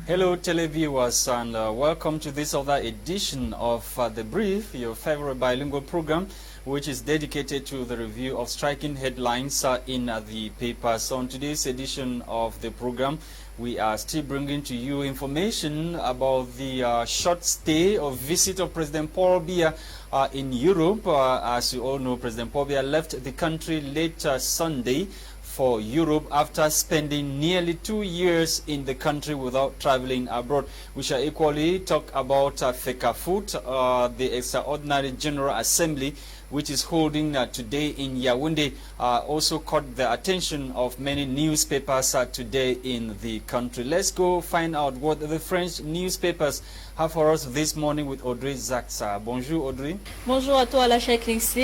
Hello televiewers and welcome to this other edition of The Brief, your favorite bilingual program, which is dedicated to the review of striking headlines in the papers. On today's edition of the program, we are still bringing to you information about the short stay of visit of President Paul Biya in Europe. As you all know, President Paul Biya left the country late Sunday for Europe after spending nearly 2 years in the country without traveling abroad. We shall equally talk about FECAFOOT, the Extraordinary General Assembly, which is holding today in Yaoundé, also caught the attention of many newspapers today in the country. Let's go find out what the French newspapers have for us this morning with Audrey Zatsa. Bonjour Audrey. Bonjour à toi Lasha.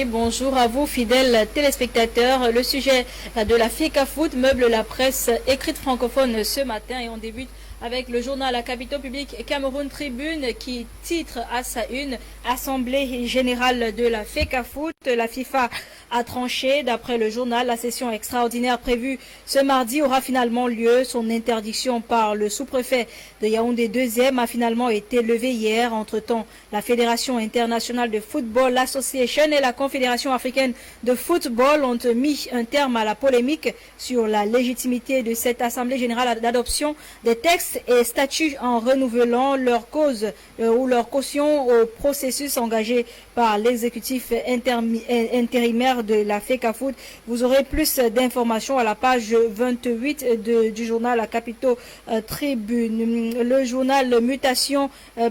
Bonjour à vous fidèles téléspectateurs. Le sujet de la FECAFOOT meuble la presse écrite francophone ce matin et on débute avec le journal à capitaux publics Cameroun Tribune qui titre à sa une « Assemblée générale de la FECAFOOT ». La FIFA a tranché. D'après le journal, la session extraordinaire prévue ce mardi aura finalement lieu. Son interdiction par le sous-préfet de Yaoundé 2e a finalement été levée hier. Entre-temps, la Fédération internationale de football Association et la Confédération africaine de football ont mis un terme à la polémique sur la légitimité de cette Assemblée générale d'adoption des textes et statuts en renouvelant leur cause ou leur caution au processus engagé par l'exécutif intérimaire de la FECAFOOT. Vous aurez plus d'informations à la page 28 du journal à capitaux Tribune. Le journal Mutation,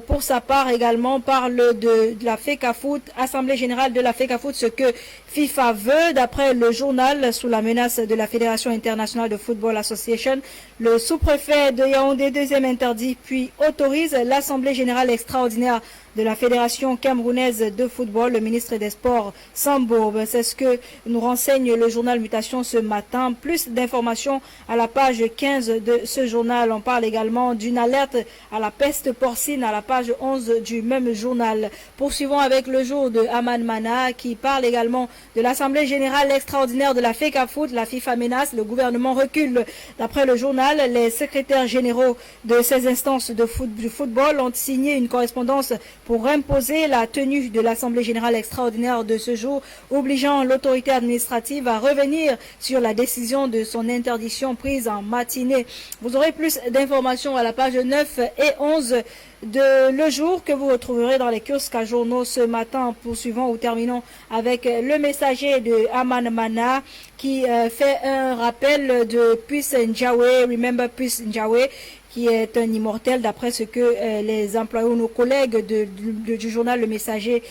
pour sa part également, parle de la FECAFOOT, Assemblée générale de la FECAFOOT, ce que FIFA veut. D'après le journal, sous la menace de la Fédération internationale de football Association, le sous-préfet de Yaoundé 2e interdit puis autorise l'Assemblée générale extraordinaire de la Fédération camerounaise de football, le ministre des Sports Sambourbe. C'est ce que nous renseigne le journal Mutation ce matin. Plus d'informations à la page 15 de ce journal. On parle également d'une alerte à la peste porcine à la page 11 du même journal. Poursuivons avec le jour de Aman Mana qui parle également de l'Assemblée générale extraordinaire de la FECAFOOT. La FIFA menace, le gouvernement recule. D'après le journal, les secrétaires généraux de ces instances du football ont signé une correspondance pour imposer la tenue de l'Assemblée générale extraordinaire de ce jour, obligeant l'autorité administrative à revenir sur la décision de son interdiction prise en matinée. Vous aurez plus d'informations à la page 9 et 11 de Le Jour que vous retrouverez dans les kiosques à journaux ce matin. Poursuivons ou terminons avec le messager de Aman Mana qui fait un rappel de Peace Njawe, Remember Peace Njawe, qui est un immortel d'après ce que les employés ou nos collègues du journal Le Messager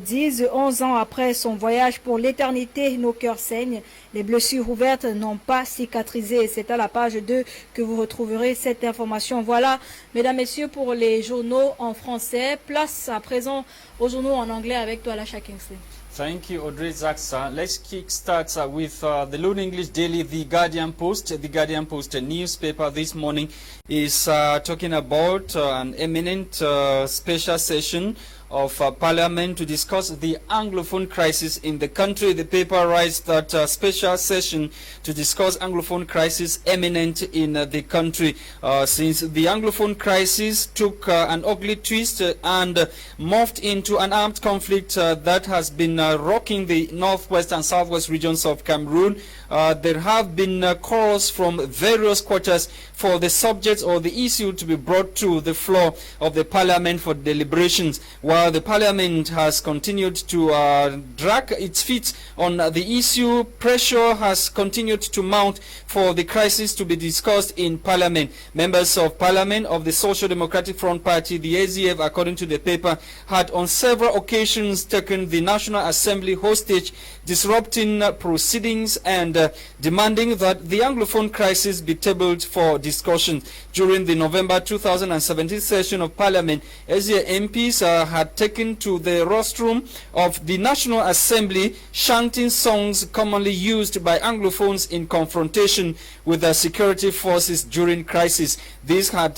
disent. 11 ans après son voyage pour l'éternité, nos cœurs saignent. Les blessures ouvertes n'ont pas cicatrisé. C'est à la page 2 que vous retrouverez cette information. Voilà, mesdames, messieurs, pour les journaux en français. Place à présent aux journaux en anglais avec toi, Lasha Kingsley. Thank you, Audrey Zatsa. Let's kickstart with the Lone English Daily, The Guardian Post. The Guardian Post, a newspaper this morning, is talking about an imminent special session of Parliament to discuss the Anglophone crisis in the country. The paper writes that a special session to discuss Anglophone crisis imminent in the country. Since the Anglophone crisis took an ugly twist and morphed into an armed conflict that has been rocking the northwest and southwest regions of Cameroon, there have been calls from various quarters for the subject or the issue to be brought to the floor of the Parliament for deliberations. While the Parliament has continued to drag its feet on the issue, pressure has continued to mount for the crisis to be discussed in Parliament. Members of Parliament of the Social Democratic Front Party, the AZF, according to the paper, had on several occasions taken the National Assembly hostage, disrupting proceedings and demanding that the Anglophone crisis be tabled for discussion. During the November 2017 session of Parliament, AZF MPs had taken to the rostrum of the National Assembly, chanting songs commonly used by Anglophones in confrontation with the security forces during crisis. This had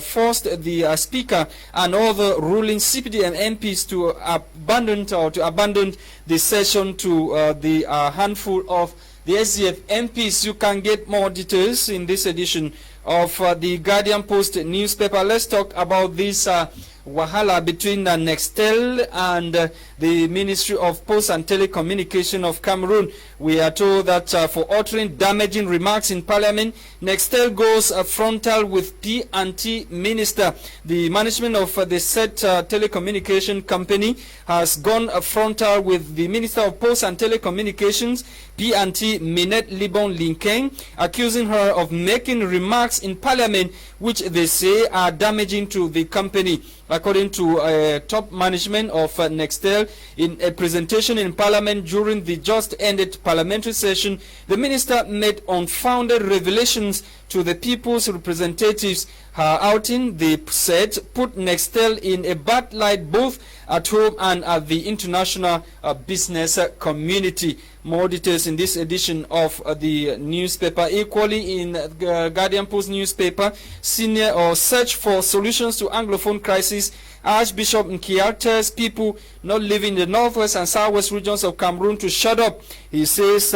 forced the Speaker and other ruling CPDM MPs to abandon the session to the handful of the SDF MPs. You can get more details in this edition of the Guardian Post newspaper. Let's talk about this wahala between Nextel and the Ministry of Post and Telecommunication of Cameroon. We are told that for uttering damaging remarks in Parliament, Nextel goes frontal with P&T Minister. The management of the said telecommunication company has gone frontal with the Minister of Post and Telecommunications, P&T Minette Libon Linkeng, accusing her of making remarks in Parliament which they say are damaging to the company. According to top management of Nextel, in a presentation in Parliament during the just ended parliamentary session, the minister made unfounded revelations to the people's representatives. Her outing, they said, put Nextel in a bad light both at home and at the international business community. More details in this edition of the newspaper. Equally in Guardian Post newspaper, senior or search for solutions to Anglophone crisis. Archbishop Nkiar tells people not living in the northwest and southwest regions of Cameroon to shut up. He says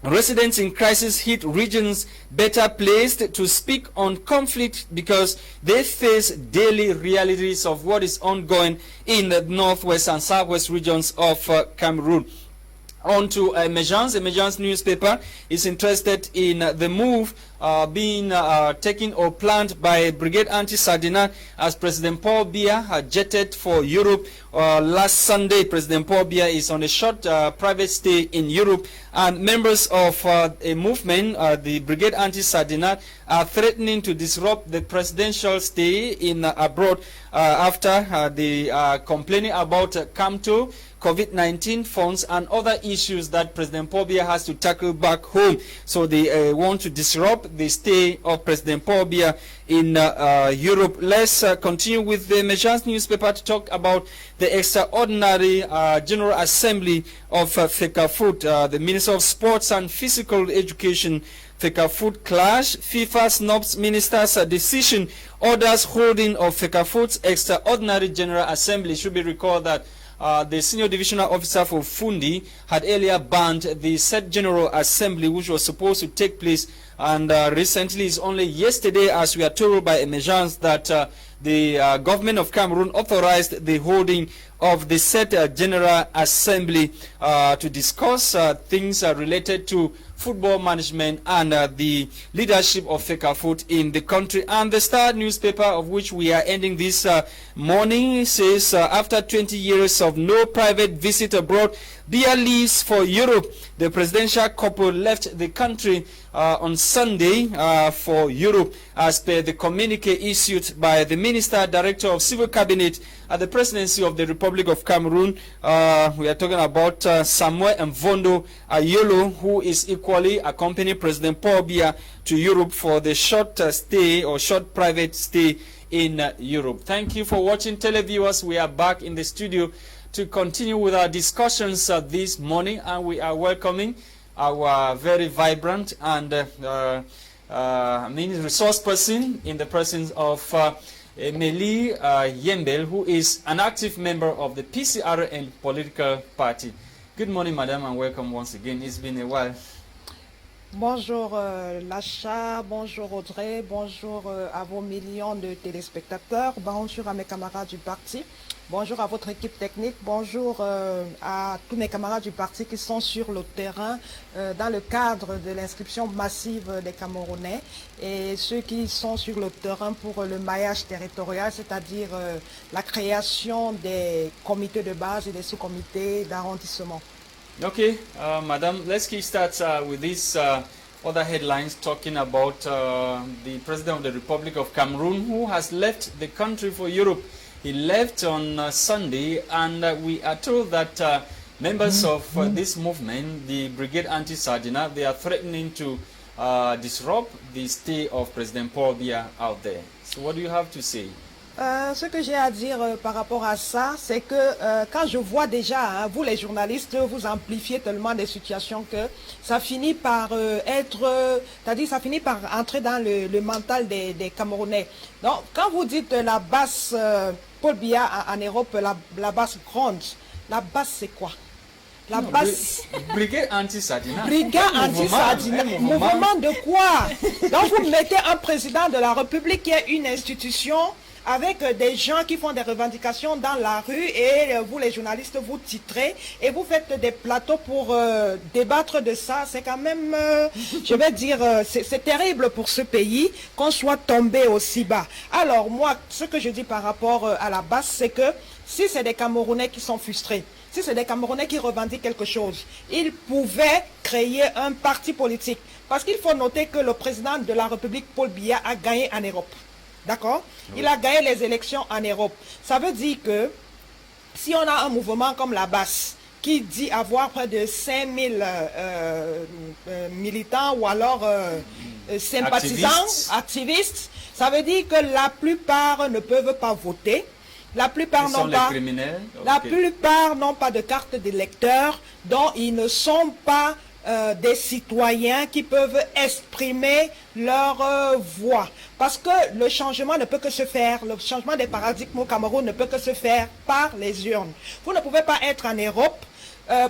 residents in crisis-hit regions better placed to speak on conflict because they face daily realities of what is ongoing in the northwest and southwest regions of Cameroon. On to Emergence newspaper is interested in the move being taken or planned by Brigade Anti-Sardinat as President Paul Biya jetted for Europe last Sunday. President Paul Biya is on a short private stay in Europe, and members of a movement, the Brigade Anti-Sardinat, are threatening to disrupt the presidential stay in abroad after they are complaining about Camto, COVID-19 funds and other issues that President Paul Biya has to tackle back home. So they want to disrupt the stay of President Paul Biya in Europe. Let's continue with the Emergence newspaper to talk about the extraordinary General Assembly of FECAFOOT. The Minister of Sports and Physical Education, FECAFOOT clash. FIFA snubs minister's decision, orders holding of FECAFOOT's extraordinary General Assembly. Should be recalled that the senior divisional officer for Fundi had earlier banned the said General Assembly, which was supposed to take place, and recently, it's only yesterday, as we are told by Emergence, that the government of Cameroon authorized the holding of the said General Assembly to discuss things related to football management and the leadership of FECAFOOT in the country. And the Star newspaper, of which we are ending this morning, says after 20 years of no private visit abroad, Biya leaves for Europe. The presidential couple left the country on Sunday for Europe, as per the communique issued by the Minister Director of Civil Cabinet at the Presidency of the Republic of Cameroon. We are talking about Samuel Mvondo Ayolo, who is equally accompanying President Paul Biya to Europe for the short stay or short private stay in Europe. Thank you for watching, televiewers. We are back in the studio to continue with our discussions this morning, and we are welcoming our very vibrant and resource person in the presence of Emilie Yembel, who is an active member of the PCRN political party. Good morning, madam, and welcome once again. It's been a while. Bonjour Lasha, bonjour Audrey, bonjour à vos millions de téléspectateurs, bonjour à mes camarades du parti, bonjour à votre équipe technique, bonjour à tous mes camarades du parti qui sont sur le terrain dans le cadre de l'inscription massive des Camerounais et ceux qui sont sur le terrain pour le maillage territorial, c'est-à-dire la création des comités de base et des sous-comités d'arrondissement. Okay, madam, let's start with these other headlines talking about the President of the Republic of Cameroon, who has left the country for Europe. He left on Sunday, and we are told that members of this movement, the Brigade Anti-Sardinat, they are threatening to disrupt the stay of President Paul Biya out there. So what do you have to say? Ce que j'ai à dire par rapport à ça, c'est que quand je vois déjà, vous les journalistes, vous amplifiez tellement des situations que ça finit par c'est-à-dire ça finit par entrer dans le mental des Camerounais. Donc, quand vous dites la base Paul Biya en Europe, la base grande, la base c'est quoi? La basse... Brigade anti-Sardinat. Brigade anti-Sardinat. Mouvement de quoi? Donc vous mettez un président de la République qui est une institution avec des gens qui font des revendications dans la rue et vous les journalistes vous titrez et vous faites des plateaux pour débattre de ça. C'est quand même, je vais dire, c'est terrible pour ce pays qu'on soit tombé aussi bas. Alors moi, ce que je dis par rapport à la base, c'est que si c'est des Camerounais qui sont frustrés, si c'est des Camerounais qui revendiquent quelque chose, ils pouvaient créer un parti politique. Parce qu'il faut noter que le président de la République, Paul Biya, a gagné en Europe. D'accord? Il a gagné les élections en Europe. Ça veut dire que si on a un mouvement comme la BAS qui dit avoir près de 5000 militants ou alors sympathisants, activistes, ça veut dire que la plupart ne peuvent pas voter. La plupart n'ont pas, la plupart n'ont pas de carte d'électeur, donc ils ne sont pas des citoyens qui peuvent exprimer leur voix. Parce que le changement ne peut que se faire, le changement des paradigmes au Cameroun ne peut que se faire par les urnes. Vous ne pouvez pas être en Europe.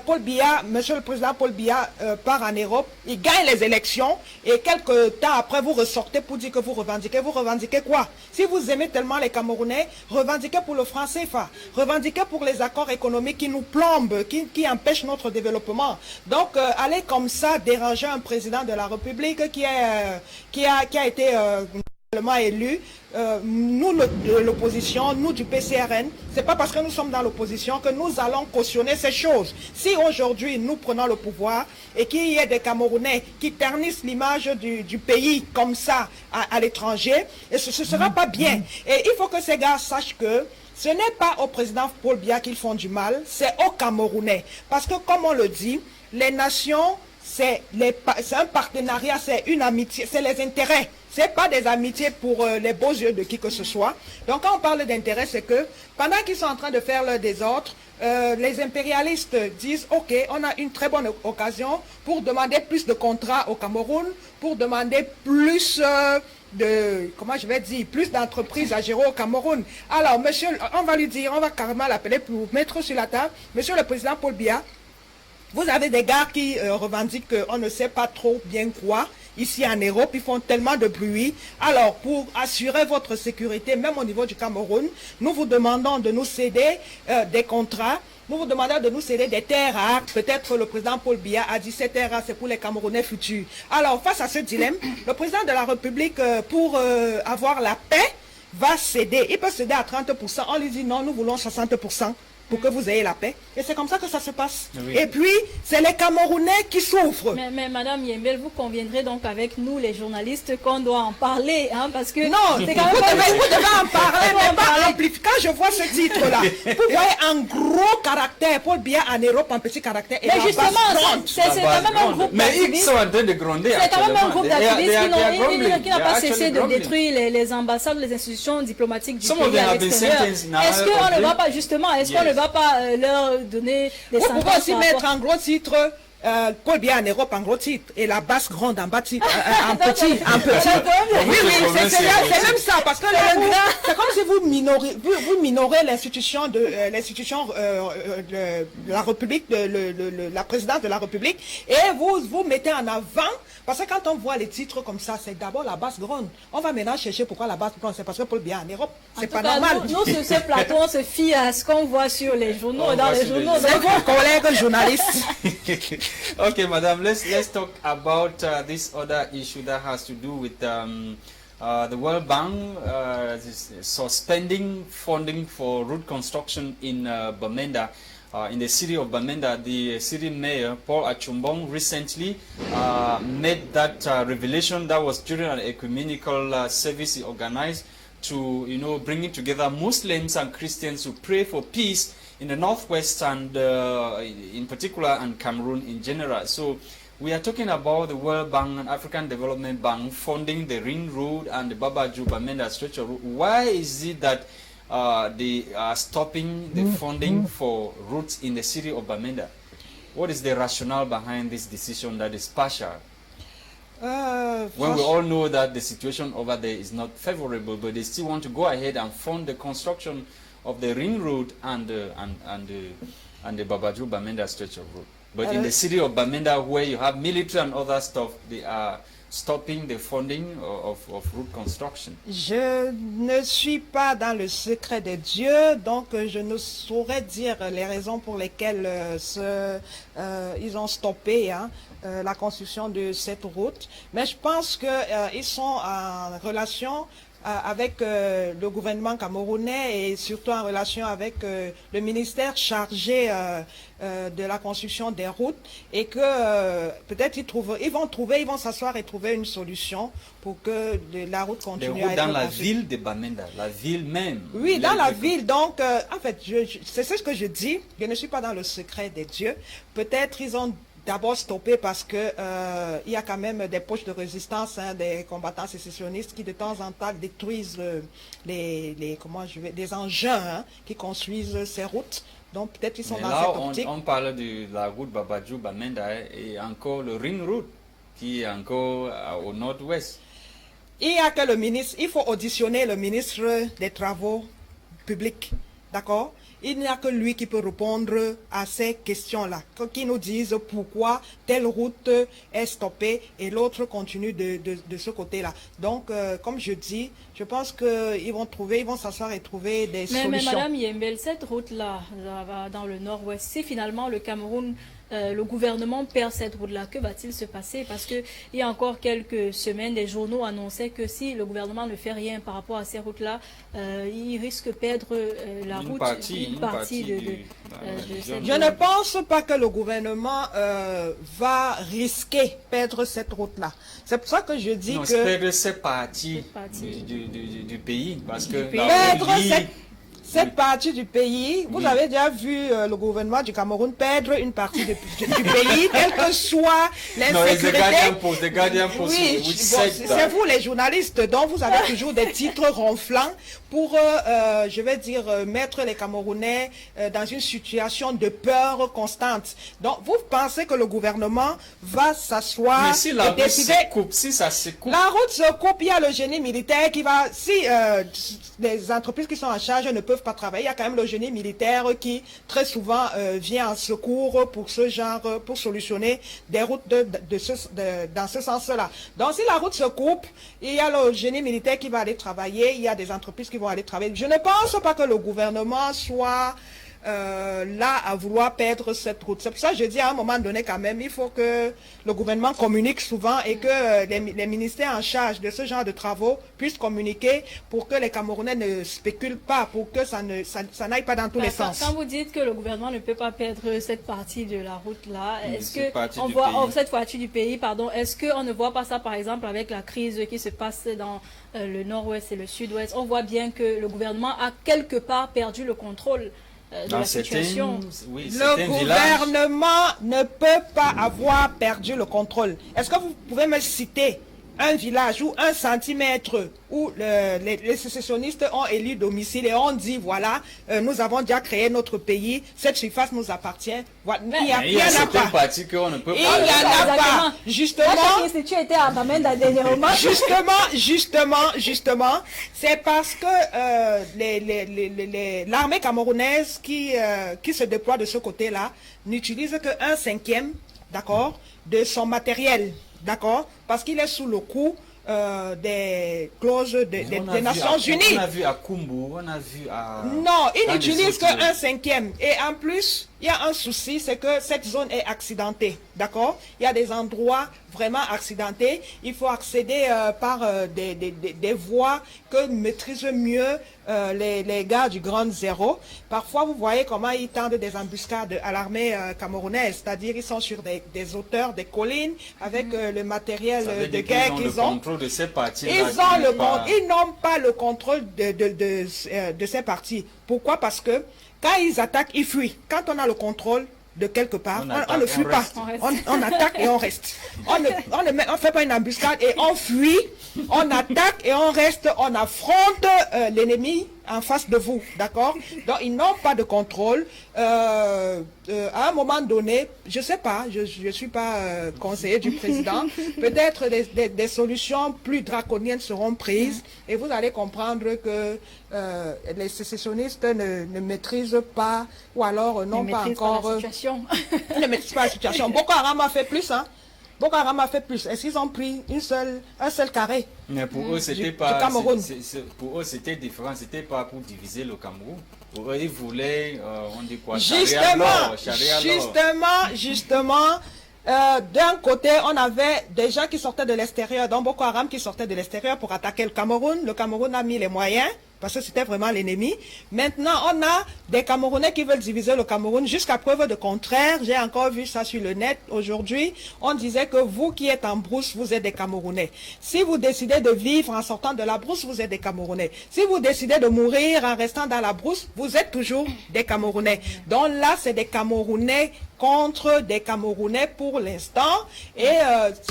Paul Biya, monsieur le président Paul Biya part en Europe, il gagne les élections et quelques temps après vous ressortez pour dire que vous revendiquez quoi? Si vous aimez tellement les Camerounais, revendiquez pour le franc CFA, revendiquez pour les accords économiques qui nous plombent, qui empêchent notre développement. Donc allez comme ça déranger un président de la République qui a été élu, nous de l'opposition, nous du PCRN, c'est pas parce que nous sommes dans l'opposition que nous allons cautionner ces choses. Si aujourd'hui nous prenons le pouvoir et qu'il y ait des Camerounais qui ternissent l'image du pays comme ça à l'étranger, ce ne sera pas bien. Et il faut que ces gars sachent que ce n'est pas au président Paul Biya qu'ils font du mal, c'est aux Camerounais. Parce que comme on le dit, les nations, c'est un partenariat, c'est une amitié, c'est les intérêts. Ce n'est pas des amitiés pour les beaux yeux de qui que ce soit. Donc quand on parle d'intérêt, c'est que pendant qu'ils sont en train de faire leur désordre, les impérialistes disent « Ok, on a une très bonne occasion pour demander plus de contrats au Cameroun, pour demander plus plus d'entreprises à gérer au Cameroun. » Alors, monsieur, on va lui dire, on va carrément l'appeler pour mettre sur la table, monsieur le président Paul Biya, vous avez des gars qui revendiquent qu'on ne sait pas trop bien quoi. Ici en Europe, ils font tellement de bruit. Alors, pour assurer votre sécurité, même au niveau du Cameroun, nous vous demandons de nous céder des contrats. Nous vous demandons de nous céder des terres rares. Peut-être que le président Paul Biya a dit ces terres rares, c'est pour les Camerounais futurs. Alors, face à ce dilemme, le président de la République, pour avoir la paix, va céder. Il peut céder à 30%. On lui dit non, nous voulons 60%. Pour que vous ayez la paix. Et c'est comme ça que ça se passe. Oui. Et puis, c'est les Camerounais qui souffrent. Mais Madame Yembel, vous conviendrez donc avec nous, les journalistes, qu'on doit en parler, hein, parce que... Non, vous devez en parler, mais pas amplifier. Quand je vois ce titre-là, vous voyez un gros caractère, Paul Biya en Europe, un petit caractère. Et mais justement, c'est quand même un groupe d'activistes. Mais ils sont en train de gronder. C'est quand même un groupe d'activistes qui n'a pas cessé de détruire les ambassades, les institutions diplomatiques du pays à l'extérieur. Est-ce qu'on ne va pas, justement, est-ce qu'on ne va pas leur donner des sentences? Vous pouvez aussi mettre en gros titre Paul Biya en Europe en gros titre et la basse grande en bas titre, en petit. Oui, c'est même ça, parce que c'est comme si vous minorez l'institution de la République, la présidence de la République, et vous mettez en avant, parce que quand on voit les titres comme ça, c'est d'abord la basse grande. On va maintenant chercher pourquoi la basse grande, c'est parce que Paul Biya en Europe, c'est pas normal. Nous, sur ce plateau, on se fie à ce qu'on voit sur les journaux, dans les journaux. C'est vos collègues journalistes. Okay, madam, let's talk about this other issue that has to do with the World Bank suspending funding for road construction in Bamenda. In the city of Bamenda, the city mayor, Paul Achumbong, recently made that revelation. That was during an ecumenical service he organized to, bringing together Muslims and Christians to pray for peace in the northwest and in particular and Cameroon in general. So we are talking about the World Bank and African Development Bank funding the Ring Road and the Babaju Bamenda stretch of road. Why is it that they are stopping the funding for routes in the city of Bamenda? What is the rationale behind this decision that is partial? When we all know that the situation over there is not favorable, but they still want to go ahead and fund the construction of the Ring Road and and the Babaju-Bamenda stretch of road. But in the city of Bamenda, where you have military and other stuff, they are stopping the funding of road construction. Je ne suis pas dans le secret de Dieu, donc je ne saurais dire les raisons pour lesquelles ils ont stoppé la construction de cette route. Mais je pense qu'ils sont en relation avec le gouvernement camerounais et surtout en relation avec le ministère chargé de la construction des routes, et que peut-être ils vont s'asseoir et trouver une solution pour que la route continue à être dans la construite. ville de Bamenda, la ville même. Oui, dans la ville. Donc, en fait, c'est ce que je dis. Je ne suis pas dans le secret des dieux. Peut-être ils ont d'abord stoppé parce que il y a quand même des poches de résistance, des combattants sécessionnistes qui de temps en temps détruisent des engins qui construisent ces routes. Donc peut-être ils sont dans cette optique. On parle de la route Babadjou-Bamenda et encore le Ring Road qui est encore au nord-ouest. Il y a que le ministre, il faut auditionner le ministre des Travaux publics, d'accord? Il n'y a que lui qui peut répondre à ces questions-là, qui nous disent pourquoi telle route est stoppée et l'autre continue de ce côté-là. Donc, comme je dis, je pense qu'ils vont s'asseoir et trouver des solutions. Mais Madame Yembel, cette route-là, dans le nord-ouest, si finalement le Cameroun, le gouvernement perd cette route-là, que va-t-il se passer? Parce qu'il y a encore quelques semaines, des journaux annonçaient que si le gouvernement ne fait rien par rapport à ces routes-là, il risque de perdre une partie de cette Je ne pense pas que le gouvernement va risquer perdre cette route-là. C'est pour ça que je dis que... perdre cette partie du pays, parce que... Cette partie du pays, vous avez déjà vu le gouvernement du Cameroun perdre une partie du pays, quelle que soit l'insécurité. Oui, c'est vous les journalistes, donc vous avez toujours des titres ronflants pour, je vais dire, mettre les Camerounais dans une situation de peur constante. Donc, vous pensez que le gouvernement va s'asseoir et décider... Si ça se coupe. La route se coupe, il y a le génie militaire qui va... Si les entreprises qui sont en charge ne peuvent pas travailler, il y a quand même le génie militaire qui, très souvent, vient en secours pour ce genre, pour solutionner des routes dans ce sens-là. Donc, si la route se coupe, il y a le génie militaire qui va aller travailler, il y a des entreprises qui vont aller travailler. Je ne pense pas que le gouvernement soit là à vouloir perdre cette route. C'est pour ça que je dis à un moment donné quand même, il faut que le gouvernement communique souvent et que les ministères en charge de ce genre de travaux puissent communiquer pour que les Camerounais ne spéculent pas, pour que ça n'aille pas dans tous les sens. Quand vous dites que le gouvernement ne peut pas perdre cette partie de la route là, est-ce que on voit cette partie du pays, pardon, est-ce qu'on ne voit pas ça par exemple avec la crise qui se passe dans le nord-ouest et le sud-ouest? On voit bien que le gouvernement a quelque part perdu le contrôle de la situation. Le gouvernement ne peut pas avoir perdu le contrôle. Est-ce que vous pouvez me citer un village ou un centimètre où les sécessionnistes ont élu domicile et ont dit, voilà, nous avons déjà créé notre pays, cette surface nous appartient. Voilà. Il n'y en a pas. Il n'y en a pas. Justement, c'est parce que l'armée camerounaise qui se déploie de ce côté-là n'utilise que 1/5, d'accord, de son matériel. D'accord? Parce qu'il est sous le coup des clauses des Nations Unies. On a vu à Kumbu, on a vu à... Non, il n'utilise que 1/5. Et en plus, il y a un souci, c'est que cette zone est accidentée. D'accord? Il y a des endroits vraiment accidentés. Il faut accéder par des voies que maîtrisent mieux les gars du Grand Zéro. Parfois, vous voyez comment ils tendent des embuscades à l'armée camerounaise. C'est-à-dire, ils sont sur des hauteurs, des collines, avec le matériel de guerre qu'ils ont. De ces parties ils n'ont pas le contrôle de ces parties. Pourquoi? Parce que quand ils attaquent, ils fuient. Quand on a le contrôle de quelque part, on ne fuit pas. On attaque et on reste. On ne fait pas une embuscade et on fuit. On attaque et on reste. On affronte l'ennemi en face de vous, d'accord? Donc, ils n'ont pas de contrôle. À un moment donné, je sais pas, je suis pas conseiller du président, peut-être des solutions plus draconiennes seront prises et vous allez comprendre que les sécessionnistes ne maîtrisent pas ou alors n'ont pas encore... la situation. Ne maîtrisent pas la situation. Boko Haram a fait plus, hein? Boko Haram a fait plus. Est-ce qu'ils ont pris un seul carré? Mais pour eux, c'était pas. Cameroun. Pour eux, c'était différent. C'était pas pour diviser le Cameroun. Pour eux, ils voulaient, on dit quoi? Justement, d'un côté, on avait des gens qui sortaient de l'extérieur, donc Boko Haram qui sortaient de l'extérieur pour attaquer le Cameroun. Le Cameroun a mis les moyens, parce que c'était vraiment l'ennemi. Maintenant, on a des Camerounais qui veulent diviser le Cameroun jusqu'à preuve de contraire. J'ai encore vu ça sur le net aujourd'hui. On disait que vous qui êtes en brousse, vous êtes des Camerounais. Si vous décidez de vivre en sortant de la brousse, vous êtes des Camerounais. Si vous décidez de mourir en restant dans la brousse, vous êtes toujours des Camerounais. Donc là, c'est des Camerounais contre des Camerounais pour l'instant. Et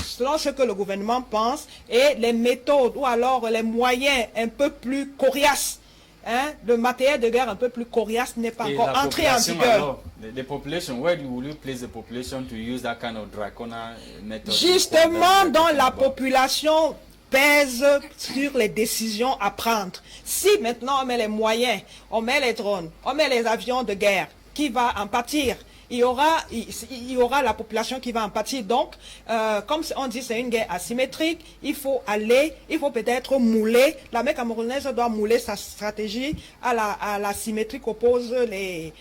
selon ce que le gouvernement pense, et les méthodes ou alors les moyens un peu plus coriaces, hein, le matériel de guerre un peu plus coriace n'est pas encore entré en vigueur. The population, where will you place the population to use that kind of draconian method? Justement, dans la population pèse sur les décisions à prendre. Si maintenant on met les moyens, on met les drones, on met les avions de guerre, qui va en pâtir? Il y aura la population qui va en pâtir. Donc, comme on dit, c'est une guerre asymétrique. Il faut peut-être mouler. L'armée camerounaise doit mouler sa stratégie à la symétrie qu'opposent les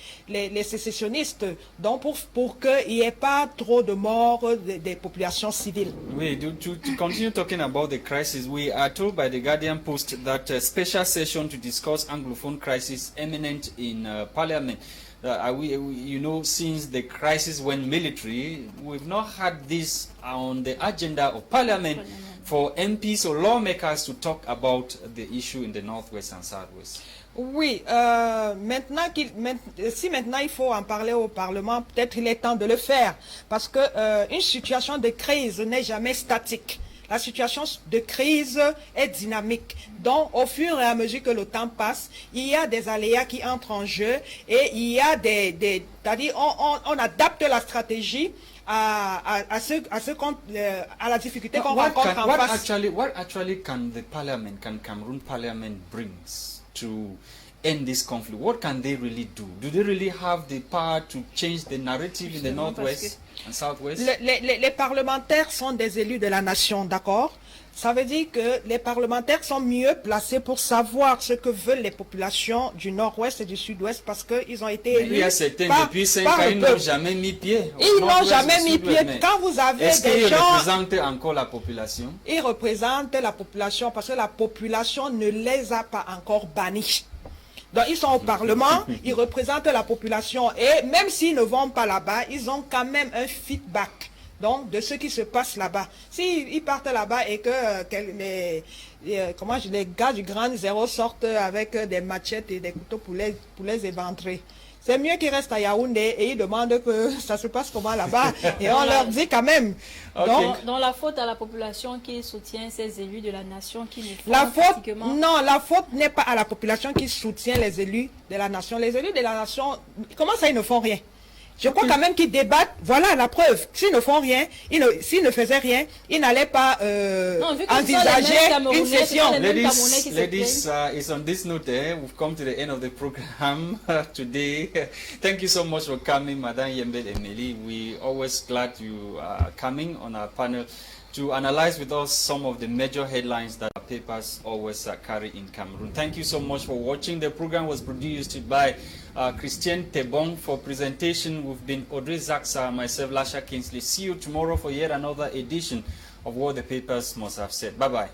sécessionnistes. Donc, pour qu'il n'y ait pas trop de morts des populations civiles. Oui, to continue talking about the crisis, we are told by the Guardian Post that a special session to discuss Anglophone crisis imminent in Parliament. You know, since the crisis went military, we've not had this on the agenda of Parliament for MPs or lawmakers to talk about the issue in the Northwest and Southwest. Oui, si maintenant il faut en parler au Parlement, peut-être il est temps de le faire, parce que une situation de crise n'est jamais statique. La situation de crise est dynamique. Donc, au fur et à mesure que le temps passe, il y a des aléas qui entrent en jeu et il y a c'est-à-dire on adapte la stratégie à la difficulté qu'on rencontre en face. What actually can Cameroon Parliament brings to end this conflict? What can they really do? Do they really have the power to change the narrative in the Northwest and Southwest? Les parlementaires sont des élus de la nation, d'accord? Ça veut dire que les parlementaires sont mieux placés pour savoir ce que veulent les populations du Nord-Ouest et du Sud-Ouest parce qu'ils ont été élus. Il y a certains depuis 5 ans, ils n'ont jamais mis pied. Ils n'ont jamais mis pied. Quand vous avez est-ce des gens... Est-ce qu'ils représentent encore la population? Ils représentent la population parce que la population ne les a pas encore bannis. Donc ils sont au Parlement, ils représentent la population et même s'ils ne vont pas là-bas, ils ont quand même un feedback donc de ce qui se passe là-bas. S'ils partent là-bas et que les gars du Grand Zéro sortent avec des machettes et des couteaux pour les éventrer, c'est mieux qu'ils restent à Yaoundé et ils demandent que ça se passe comment là-bas et on leur dit quand même. Donc, dans la faute à la population qui soutient ces élus de la nation qui ne font pratiquement... Non, la faute n'est pas à la population qui soutient les élus de la nation. Les élus de la nation, comment ça ils ne font rien? Je crois quand même qu'ils débattent, voilà la preuve. S'ils ne font rien, s'ils ne faisaient rien, ils n'allaient pas envisager une session. Ladies, it's on this note, we've come to the end of the program today. Thank you so much for coming, Madame Yembel, Emilie. We're always glad you are coming on our panel to analyze with us some of the major headlines that our papers always carry in Cameroon. Thank you so much for watching. The program was produced by Christain, Tebong. For presentation, we've been Audrey, Zatsa, myself, Lasha. See you tomorrow for yet another edition of What the Papers Must Have Said. Bye-bye.